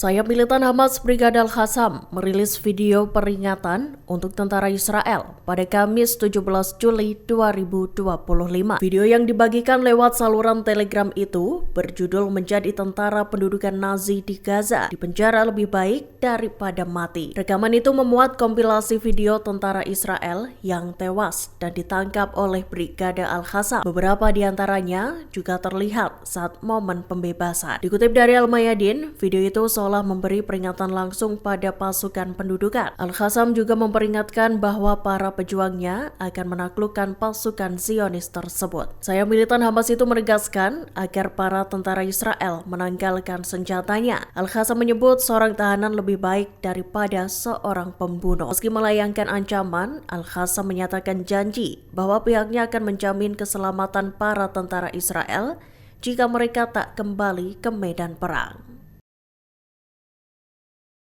Sayap militan Hamas Brigada Al-Qassam merilis video peringatan untuk tentara Israel pada Kamis 17 Juli 2025. Video yang dibagikan lewat saluran Telegram itu berjudul "Menjadi Tentara Pendudukan Nazi di Gaza dipenjara lebih baik daripada mati". Rekaman itu memuat kompilasi video tentara Israel yang tewas dan ditangkap oleh Brigada Al-Qassam. Beberapa di antaranya juga terlihat saat momen pembebasan. Dikutip dari Al-Mayadin, video itu seolah memberi peringatan langsung pada pasukan pendudukan. Al-Qassam juga memperingatkan bahwa para pejuangnya akan menaklukkan pasukan Zionis tersebut. Sayap militan Hamas itu menegaskan agar para tentara Israel menanggalkan senjatanya. Al-Qassam menyebut seorang tahanan lebih baik daripada seorang pembunuh. Meski melayangkan ancaman, Al-Qassam menyatakan janji bahwa pihaknya akan menjamin keselamatan para tentara Israel jika mereka tak kembali ke medan perang.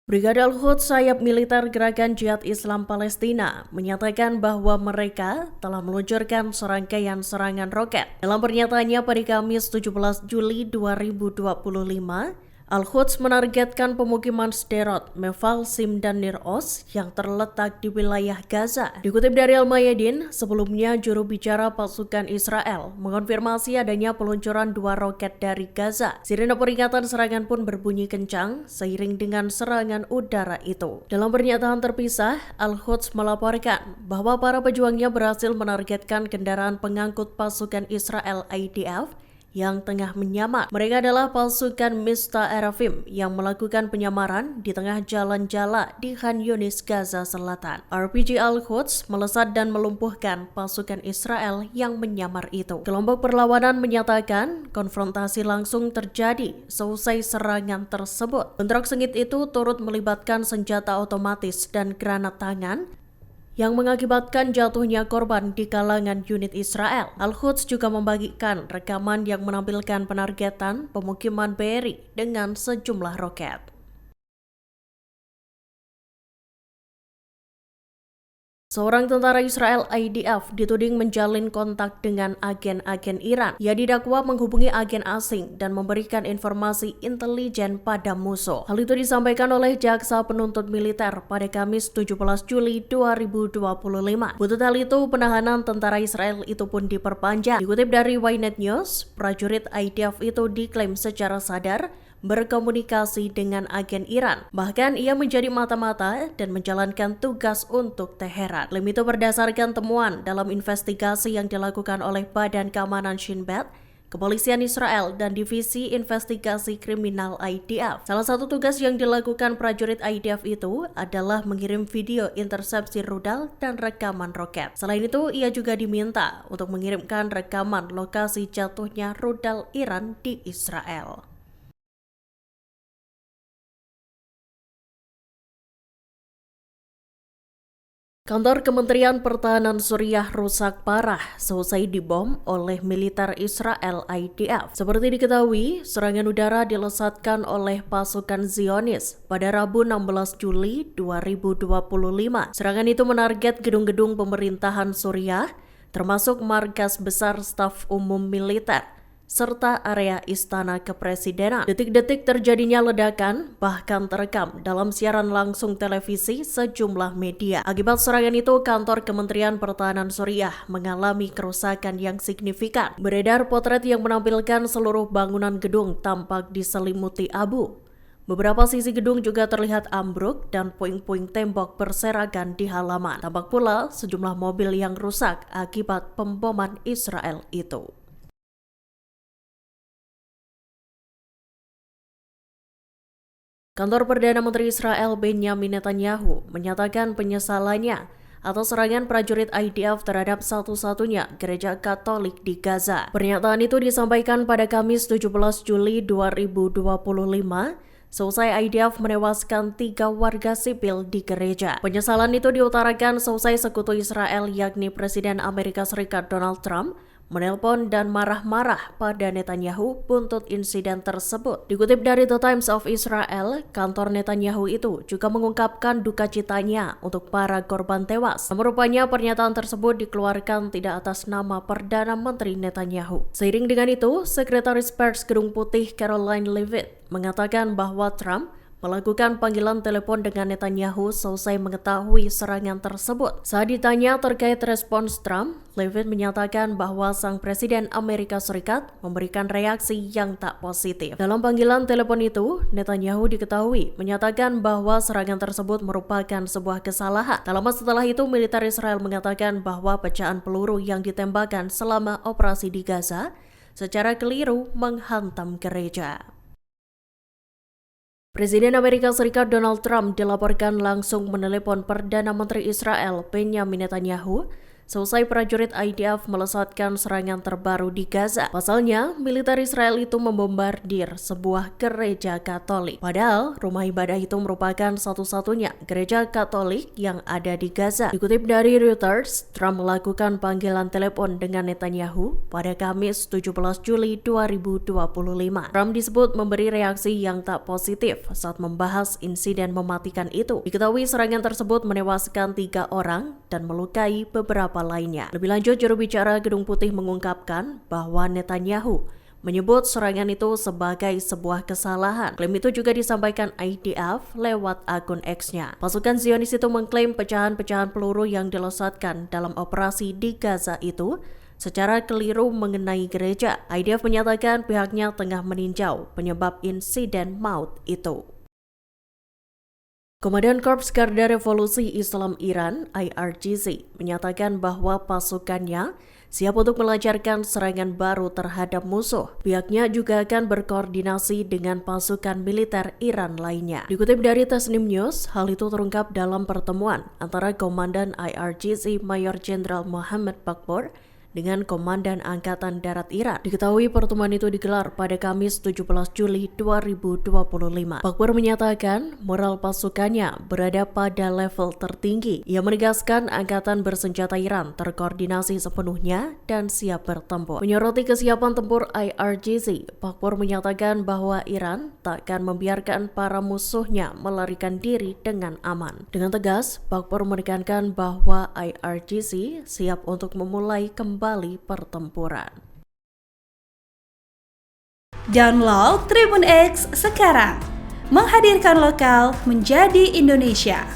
Brigada Al-Quds sayap militer Gerakan Jihad Islam Palestina menyatakan bahwa mereka telah meluncurkan serangkaian serangan roket. Dalam pernyataannya pada Kamis 17 Juli 2025, Al-Quds menargetkan pemukiman Sderot, Meval, Sim, dan Nir Oz yang terletak di wilayah Gaza. Dikutip dari Al-Mayadin, sebelumnya juru bicara pasukan Israel mengonfirmasi adanya peluncuran 2 roket dari Gaza. Sirene peringatan serangan pun berbunyi kencang seiring dengan serangan udara itu. Dalam pernyataan terpisah, Al-Quds melaporkan bahwa para pejuangnya berhasil menargetkan kendaraan pengangkut pasukan Israel IDF yang tengah menyamar. Mereka adalah pasukan Mista Erafim yang melakukan penyamaran di tengah jalan Jala di Khan Yunis, Gaza Selatan. RPG Al-Quds melesat dan melumpuhkan pasukan Israel yang menyamar itu. Kelompok perlawanan menyatakan konfrontasi langsung terjadi seusai serangan tersebut. Bentrok sengit itu turut melibatkan senjata otomatis dan granat tangan yang mengakibatkan jatuhnya korban di kalangan unit Israel. Al-Quds juga membagikan rekaman yang menampilkan penargetan pemukiman Be'eri dengan sejumlah roket. Seorang tentara Israel IDF dituding menjalin kontak dengan agen-agen Iran. Ia didakwa menghubungi agen asing dan memberikan informasi intelijen pada musuh. Hal itu disampaikan oleh jaksa penuntut militer pada Kamis 17 Juli 2025. Buntut hal itu, penahanan tentara Israel itu pun diperpanjang. Dikutip dari Ynet News, prajurit IDF itu diklaim secara sadar berkomunikasi dengan agen Iran. Bahkan ia menjadi mata-mata dan menjalankan tugas untuk Teheran. Klaim itu berdasarkan temuan dalam investigasi yang dilakukan oleh Badan Keamanan Shin Bet, Kepolisian Israel, dan Divisi Investigasi Kriminal IDF. Salah satu tugas yang dilakukan prajurit IDF itu adalah mengirim video intersepsi rudal dan rekaman roket. Selain itu, ia juga diminta untuk mengirimkan rekaman lokasi jatuhnya rudal Iran di Israel. Kantor Kementerian Pertahanan Suriah rusak parah seusai dibom oleh militer Israel IDF. Seperti diketahui, serangan udara dilesatkan oleh pasukan Zionis pada Rabu 16 Juli 2025. Serangan itu menarget gedung-gedung pemerintahan Suriah, termasuk markas besar staf umum militer serta area istana kepresidenan. Detik-detik terjadinya ledakan bahkan terekam dalam siaran langsung televisi sejumlah media. Akibat serangan itu, kantor Kementerian Pertahanan Suriah mengalami kerusakan yang signifikan. Beredar potret yang menampilkan seluruh bangunan gedung tampak diselimuti abu. Beberapa sisi gedung juga terlihat ambruk dan puing-puing tembok berserakan di halaman. Tampak pula sejumlah mobil yang rusak akibat pemboman Israel itu. Kantor Perdana Menteri Israel Benjamin Netanyahu menyatakan penyesalannya atas serangan prajurit IDF terhadap satu-satunya gereja Katolik di Gaza. Pernyataan itu disampaikan pada Kamis 17 Juli 2025 seusai IDF menewaskan 3 warga sipil di gereja. Penyesalan itu diutarakan seusai sekutu Israel yakni Presiden Amerika Serikat Donald Trump menelpon dan marah-marah pada Netanyahu buntut insiden tersebut. Dikutip dari The Times of Israel, kantor Netanyahu itu juga mengungkapkan duka citanya untuk para korban tewas. Namun rupanya pernyataan tersebut dikeluarkan tidak atas nama Perdana Menteri Netanyahu. Seiring dengan itu, Sekretaris Pers Gedung Putih Caroline Leavitt mengatakan bahwa Trump melakukan panggilan telepon dengan Netanyahu selesai mengetahui serangan tersebut. Saat ditanya terkait respons Trump, Levin menyatakan bahwa sang Presiden Amerika Serikat memberikan reaksi yang tak positif. Dalam panggilan telepon itu, Netanyahu diketahui menyatakan bahwa serangan tersebut merupakan sebuah kesalahan. Tak lama setelah itu, militer Israel mengatakan bahwa pecahan peluru yang ditembakkan selama operasi di Gaza secara keliru menghantam gereja. Presiden Amerika Serikat Donald Trump dilaporkan langsung menelepon Perdana Menteri Israel Benjamin Netanyahu selesai prajurit IDF melesatkan serangan terbaru di Gaza. Pasalnya, militer Israel itu membombardir sebuah gereja Katolik. Padahal, rumah ibadah itu merupakan satu-satunya gereja Katolik yang ada di Gaza. Dikutip dari Reuters, Trump melakukan panggilan telepon dengan Netanyahu pada Kamis 17 Juli 2025. Trump disebut memberi reaksi yang tak positif saat membahas insiden mematikan itu. Diketahui serangan tersebut menewaskan 3 orang dan melukai beberapa lainnya. Lebih lanjut, juru bicara Gedung Putih mengungkapkan bahwa Netanyahu menyebut serangan itu sebagai sebuah kesalahan. Klaim itu juga disampaikan IDF lewat akun X-nya. Pasukan Zionis itu mengklaim pecahan-pecahan peluru yang dilesatkan dalam operasi di Gaza itu secara keliru mengenai gereja. IDF menyatakan pihaknya tengah meninjau penyebab insiden maut itu. Komandan Korps Garda Revolusi Islam Iran (IRGC) menyatakan bahwa pasukannya siap untuk melancarkan serangan baru terhadap musuh. Pihaknya juga akan berkoordinasi dengan pasukan militer Iran lainnya. Dikutip dari Tasnim News, hal itu terungkap dalam pertemuan antara Komandan IRGC Mayor Jenderal Mohammad Bakpour dengan Komandan Angkatan Darat Iran. Diketahui pertemuan itu digelar pada Kamis 17 Juli 2025. Bakpour menyatakan moral pasukannya berada pada level tertinggi. Ia menegaskan Angkatan Bersenjata Iran terkoordinasi sepenuhnya dan siap bertempur. Menyoroti kesiapan tempur IRGC, Bakpour menyatakan bahwa Iran tak akan membiarkan para musuhnya melarikan diri dengan aman. Dengan tegas, Bakpour menekankan bahwa IRGC siap untuk memulai kembali pertempuran. Download Tribun X sekarang, menghadirkan lokal menjadi Indonesia.